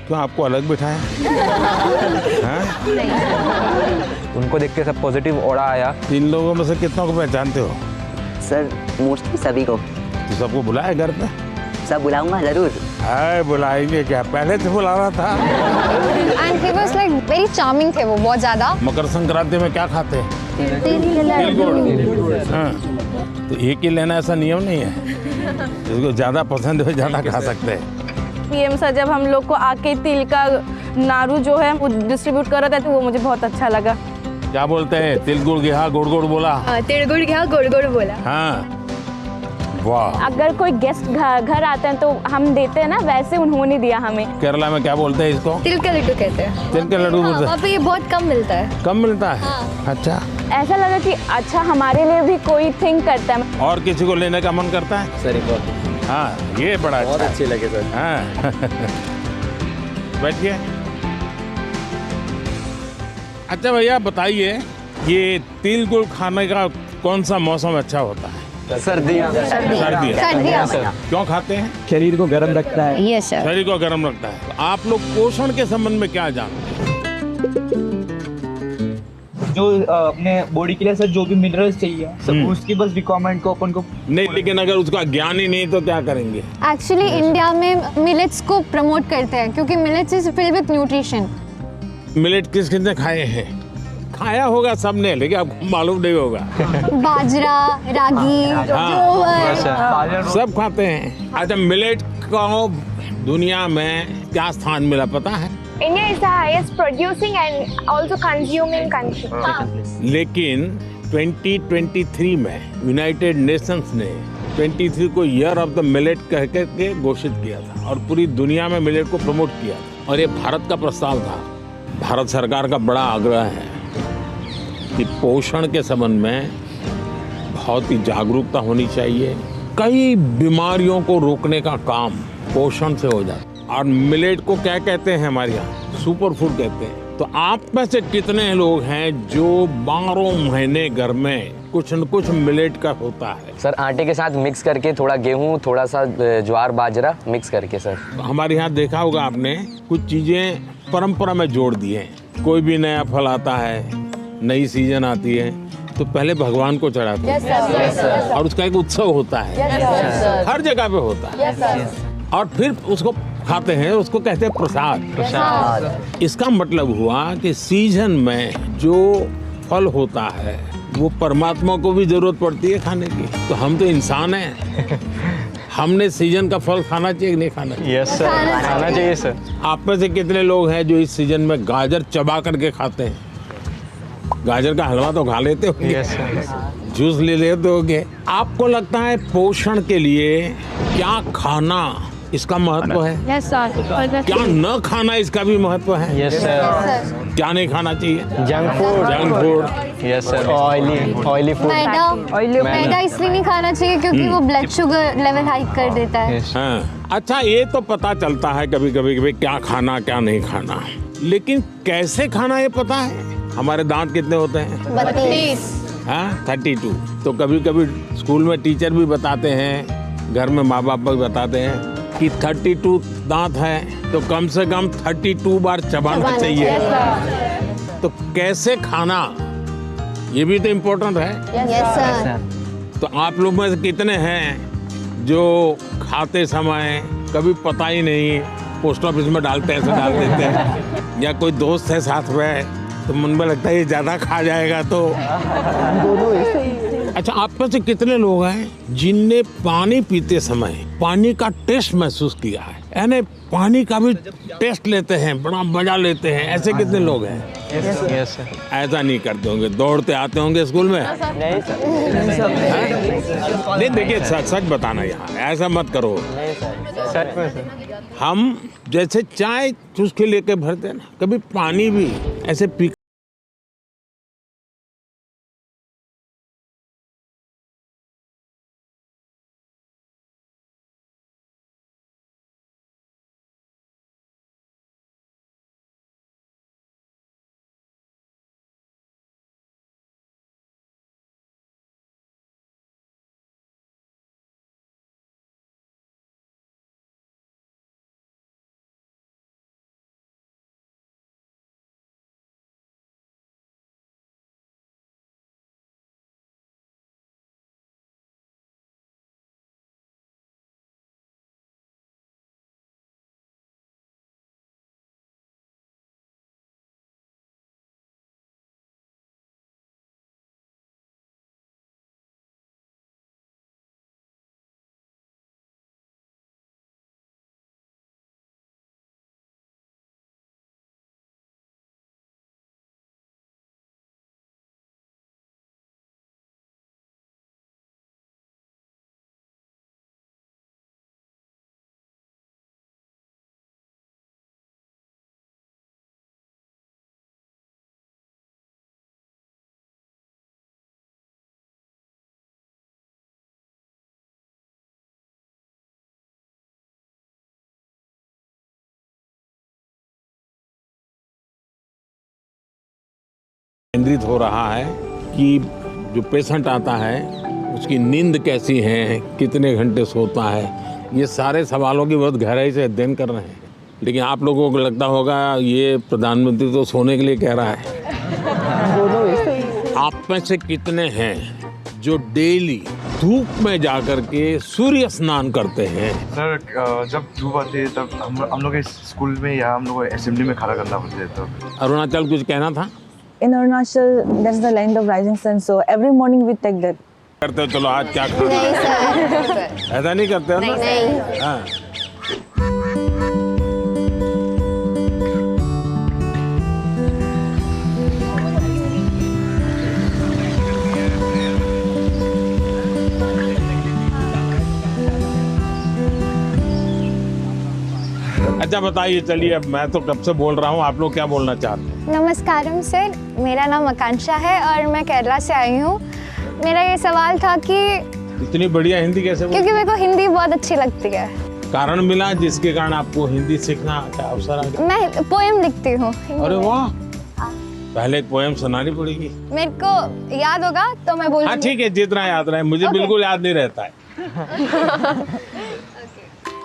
क्यों आपको अलग बिठाया? हाँ? उनको देख के सब पॉजिटिव ऑरा आया। 3 लोगों में से कितनों को पहचानते हो? सर मोस्टली सभी को। तो सबको बुलाया घर पे? सब बुलाऊंगा जरूर। अरे बुलाएंगे क्या, पहले से बुलाना था। And he was like very charming थे वो, बहुत ज्यादा। मकर संक्रांति में क्या खाते हैं? तिल गुड़। हाँ, तो एक ही लेना ऐसा नियम नहीं है, जिसको ज्यादा पसंद है ज्यादा खा सकते हैं। पीएम सर जब हम लोग को आके तिल का नारू जो है वो डिस्ट्रीब्यूट कर रहा था तो वो मुझे बहुत अच्छा लगा। क्या बोलते हैं? तिल गुड़ गया गुड़ गुड़ बोला। तिल गुड़ गया गुड़ गुड़ बोला। हाँ, वाह। अगर कोई गेस्ट घर आते हैं तो हम देते हैं ना, वैसे उन्होंने दिया हमें। केरला में क्या बोलते हैं इसको? तिल का लड्डू कहते हैं। तिल के लड्डू बोलते हैं। वहाँ पे ये बहुत कम मिलता है। कम मिलता है? अच्छा। ऐसा लगा कि अच्छा हमारे लिए भी कोई थिंक करता है। और किसी को लेने का मन करता है? सर एक और हाँ, ये बड़ा बहुत अच्छा अच्छे लगे सर। हाँ। बैठिए। अच्छा भैया बताइए, ये तिल गुड़ खाने का कौन सा मौसम अच्छा होता है? सर्दियाँ। सर्दियाँ। क्यों खाते हैं? शरीर को गर्म रखता है। Yes sir. शरीर को गर्म रखता है। तो आप लोग पोषण के संबंध में क्या जानते हैं? जो अपने बॉडी के लिए सर जो भी मिनरल्स चाहिए सब उसकी बस रिक्वायरमेंट को अपन को नहीं, लेकिन अगर उसका ज्ञान ही नहीं तो क्या करेंगे? एक्चुअली इंडिया में मिलेट्स को प्रमोट करते हैं क्योंकि millets is filled with nutrition. Millet किस किसने खाए हैं? खाया होगा सबने, लेकिन आपको मालूम नहीं होगा। बाजरा, रागी, जोवर। सब खाते हैं। अच्छा, मिलेट को दुनिया में क्या स्थान मिला पता है? India is the highest producing and also consuming country. लेकिन 2023 में यूनाइटेड नेशंस ने 23 को ईयर ऑफ द मिलेट कह के घोषित किया था और पूरी दुनिया में मिलेट को प्रमोट किया था। और ये भारत का प्रस्ताव था। भारत सरकार का बड़ा आग्रह है कि पोषण के संबंध में बहुत ही जागरूकता होनी चाहिए। कई बीमारियों को रोकने का काम पोषण से हो जाता है। और मिलेट को क्या कहते हैं हमारे यहाँ? सुपर फूड कहते हैं। तो आप में से कितने लोग हैं जो 12 महीने घर में कुछ न कुछ मिलेट का होता है? सर आटे के साथ मिक्स करके, थोड़ा गेहूँ, थोड़ा सा ज्वार बाजरा मिक्स करके सर। हमारे यहाँ देखा होगा आपने, कुछ चीजें परंपरा में जोड़ दी हैं। कोई भी नया फल आता है, नई सीजन आती है, तो पहले भगवान को चढ़ाते हैं और उसका एक उत्सव होता है। हर जगह पे होता है। और फिर उसको खाते हैं, उसको कहते हैं प्रसाद। इसका मतलब हुआ कि सीजन में जो फल होता है वो परमात्मा को भी जरूरत पड़ती है खाने की। तो हम तो इंसान हैं, हमने सीजन का फल खाना चाहिए कि नहीं खाना चाहिए? यस सर, खाना चाहिए सर। आप में से कितने लोग हैं जो इस सीजन में गाजर चबा करके खाते हैं? गाजर का हलवा तो खा लेते होंगे। Yes sir. जूस ले लेते होंगे। आपको लगता है पोषण के लिए क्या खाना इसका महत्व है? Yes sir. क्या न खाना इसका भी महत्व है? Yes sir. क्या नहीं खाना चाहिए? Junk food. Yes sir. Oily food. मैदा इसलिए नहीं खाना चाहिए क्योंकि वो ब्लड शुगर लेवल हाई कर देता है। हाँ। अच्छा, ये तो पता चलता है कभी कभी क्या खाना क्या नहीं खाना, लेकिन कैसे खाना ये पता है? हमारे दांत कितने होते हैं? 32। हाँ, 32। तो कभी कभी स्कूल में टीचर भी बताते हैं, घर में माँ बाप भी बताते हैं कि 32 दांत है तो कम से कम 32 बार चबाना चाहिए। तो कैसे खाना, ये भी तो इम्पोर्टेंट है। Yes sir. तो आप लोग में से कितने हैं जो खाते समय कभी पता ही नहीं, पोस्ट ऑफिस में डालते ऐसे डाल देते हैं, या कोई दोस्त है साथ में तो मन में लगता है ये ज्यादा खा जाएगा तो। अच्छा, आप में से कितने लोग हैं जिनने पानी पीते समय पानी का टेस्ट महसूस किया है? यानी पानी का भी टेस्ट लेते हैं, बड़ा मजा लेते हैं। ऐसे कितने लोग हैं? Yes sir. ऐसा नहीं करते होंगे, दौड़ते आते होंगे स्कूल में? नहीं सर। नहीं, देखिए सच बताना, यहाँ ऐसा मत करो। सच में सर। हम जैसे चाय चुस्की लेके भरते हैं ना, कभी पानी भी ऐसे पी केंद्रित हो रहा है कि जो पेशेंट आता है उसकी नींद कैसी है, कितने घंटे सोता है, ये सारे सवालों की बहुत गहराई से अध्ययन कर रहे हैं। लेकिन आप लोगों को लगता होगा ये प्रधानमंत्री तो सोने के लिए कह रहा है। आप में से कितने हैं जो डेली धूप में जाकर के सूर्य स्नान करते हैं? सर जब धूप आती है तब हम लोग स्कूल में या हम लोग असेंबली में खड़ा करना पड़ता है। तब अरुणाचल कुछ कहना था? In Arunachal, that's the land of rising sun. So every morning we take that. करते हो, चलो आज क्या खाना है? ऐसा नहीं करते हो ना? नहीं। हाँ। अच्छा बताइए, चलिए अब मैं तो कब से बोल रहा हूँ, आप लोग क्या बोलना चाहते हैं? नमस्कारम सर, मेरा नाम आकांक्षा है और मैं केरला से आई हूँ। मेरा ये सवाल था कि इतनी बढ़िया हिंदी कैसे बोलते? क्योंकि मेरे को हिंदी बहुत अच्छी लगती है। कारण मिला जिसके कारण आपको हिंदी सीखना का अवसर आ गया? मैं पोएम लिखती हूँ। अरे वाह, पहले एक पोएम सुनानी पड़ेगी। मेरे को याद होगा तो मैं बोलूँगी। हाँ ठीक है, जितना याद रहे, मुझे बिल्कुल याद नहीं रहता है।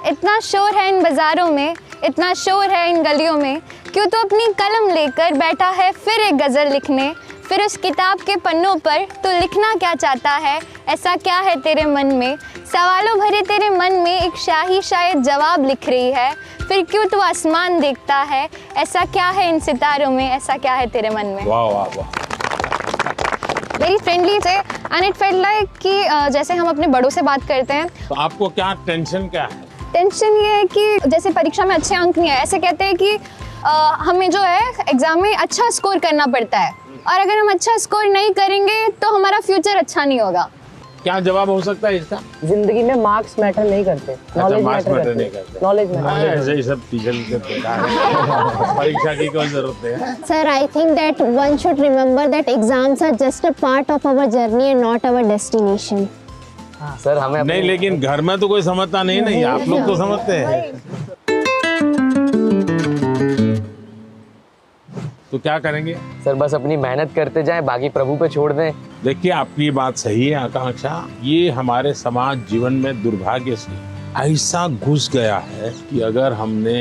इतना शोर है इन बाजारों में, इतना शोर है इन गलियों में, क्यों तो अपनी कलम लेकर बैठा है फिर एक गज़ल लिखने। फिर उस किताब के पन्नों पर तो लिखना क्या चाहता है, ऐसा क्या है तेरे मन में? सवालों भरे तेरे मन में एक शाही शायद जवाब लिख रही है। फिर क्यों तू आसमान देखता है, ऐसा क्या है इन सितारों में, ऐसा क्या है तेरे मन में? वाह वाह वाह। वेरी फ्रेंडली थे एंड इट फेल्ट लाइक कि जैसे हम अपने बड़ों से बात करते हैं। तो आपको क्या टेंशन क्या है? टेंशन ये है कि जैसे परीक्षा में अच्छे अंक नहीं है, ऐसे कहते हैं कि हमें जो है एग्जाम में अच्छा स्कोर करना पड़ता है, और अगर हम अच्छा स्कोर नहीं करेंगे तो हमारा फ्यूचर अच्छा नहीं होगा। क्या जवाब हो सकता है इसका? जिंदगी में मार्क्स मैटर नहीं करते, नॉलेज मैटर नहीं करते। Knowledge matter. ऐसे ही सब टीचर परीक्षा की कोई जरूरत है? Sir, I think that one should remember that exams are just a part of our journey and not our destination. Sir हमें नहीं, लेकिन घर में तो कोई समझता नहीं ना, आप लोग तो समझते हैं। तो क्या करेंगे? सर बस अपनी मेहनत करते जाएं, बाकी प्रभु पे छोड़ दें। देखिए आपकी बात सही है आकांक्षा, ये हमारे समाज जीवन में दुर्भाग्य से ऐसा घुस गया है कि अगर हमने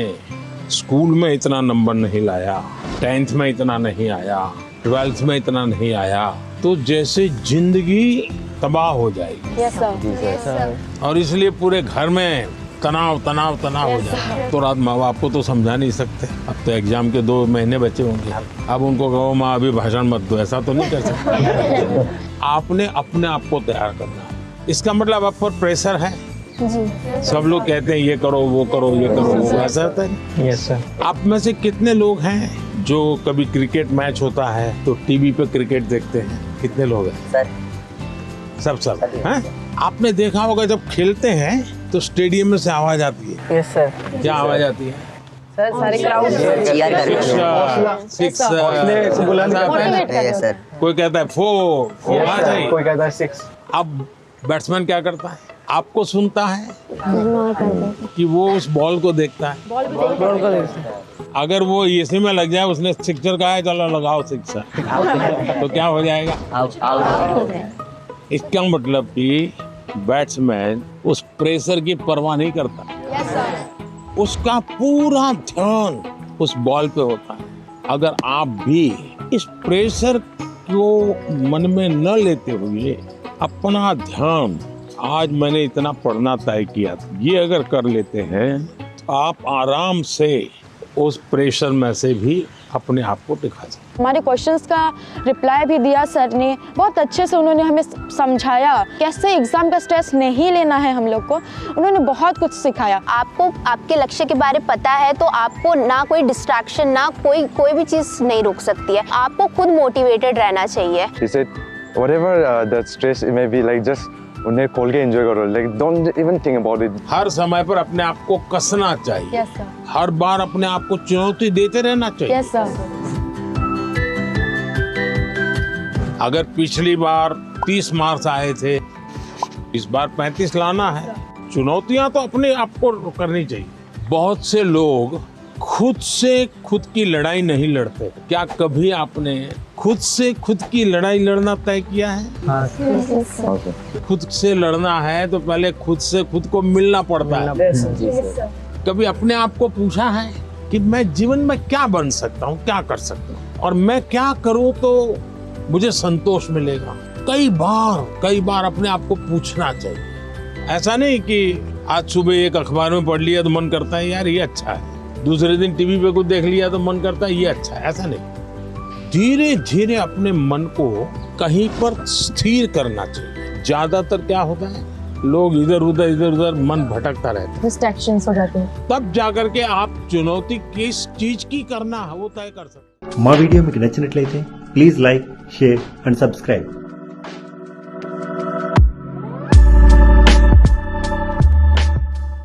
स्कूल में इतना नंबर नहीं लाया, 10th में इतना नहीं आया, 12th में इतना नहीं आया, तो जैसे जिंदगी तबाह हो जाएगी। Yes sir. और इसलिए पूरे घर में तनाव तनाव तनाव हो जाता है। तो रात माँ बाप को तो समझा नहीं सकते, अब तो एग्जाम के 2 महीने बचे होंगे, अब उनको कहो माँ अभी भाषण मत दो, ऐसा तो नहीं कर सकते। आपने अपने आप को तैयार करना है। इसका मतलब आप पर प्रेशर है जी। सब लोग कहते हैं ये करो वो करो ये करो, ऐसा होता है? Yes sir. आप में से कितने लोग हैं जो कभी क्रिकेट मैच होता है तो टीवी पे क्रिकेट देखते हैं? कितने लोग हैं? सर सब हैं? आपने देखा होगा जब खेलते हैं तो स्टेडियम में से आवाज आती है। Yes sir. क्या आवाज आती है? सर सारे क्राउड cheer करते सिक्स हैं। Yes sir. कोई कहता है 4 कोई कहता है 6। अब बैट्समैन क्या करता है? आपको सुनता है कि वो उस बॉल को देखता है? अगर वो इसी में लग जाए, उसने सिक्सर कहा है चलो लगाओ सिक्सर, तो क्या हो जाएगा? आउट। इसका मतलब कि बैट्समैन उस प्रेशर की परवाह नहीं करता। उसका पूरा ध्यान उस बॉल पे होता है। अगर आप भी इस प्रेशर को मन में न लेते हुए अपना ध्यान, आज मैंने इतना पढ़ना तय किया, ये अगर कर लेते हैं तो आप आराम से उस प्रेशर में से भी अपने आप को दिखा सकते। हमारे क्वेश्चंस का रिप्लाई भी दिया सर ने, बहुत अच्छे से उन्होंने हमें समझाया कैसे एग्जाम का स्ट्रेस नहीं लेना है हम लोग को। उन्होंने बहुत कुछ सिखाया। आपको आपके लक्ष्य के बारे में पता है तो आपको ना कोई डिस्ट्रैक्शन, ना कोई भी चीज़ नहीं रोक सकती है। आपको खुद मोटिवेटेड रहना चाहिए। He said, whatever that stress it may be, like just उन्हें खोल के एंजॉय करो, like don't even think about it. हर समय पर अपने आप को कसना चाहिए। Yes sir. हर बार अपने आप को चुनौती देते रहना चाहिए। Yes sir. अगर पिछली बार 30 मार्क्स आए थे, इस बार 35 लाना है। चुनौतियां तो अपने आप को करनी चाहिए। बहुत से लोग खुद से खुद की लड़ाई नहीं लड़ते। क्या कभी आपने खुद से खुद की लड़ाई लड़ना तय किया है? खुद से लड़ना है तो पहले खुद से खुद को मिलना पड़ता है। कभी अपने आप को पूछा है कि मैं जीवन में क्या बन सकता हूँ, क्या कर सकता हूँ, और मैं क्या करूँ तो मुझे संतोष मिलेगा? कई बार अपने आप को पूछना चाहिए। ऐसा नहीं कि आज सुबह एक अखबार में पढ़ लिया तो मन करता है यार ये अच्छा है, दूसरे दिन टीवी पे कुछ देख लिया तो मन करता है ये अच्छा है। ऐसा नहीं, धीरे धीरे अपने मन को कहीं पर स्थिर करना चाहिए। ज्यादातर क्या होता है, लोग इधर उधर मन भटकता रहता है, डिस्ट्रैक्शंस हो जाते हैं। तब जाकर के आप चुनौती किस चीज की करना है वो तय कर सकते हैं। మా వీడియో మీకు నచ్చినట్లయితే please like, share and subscribe.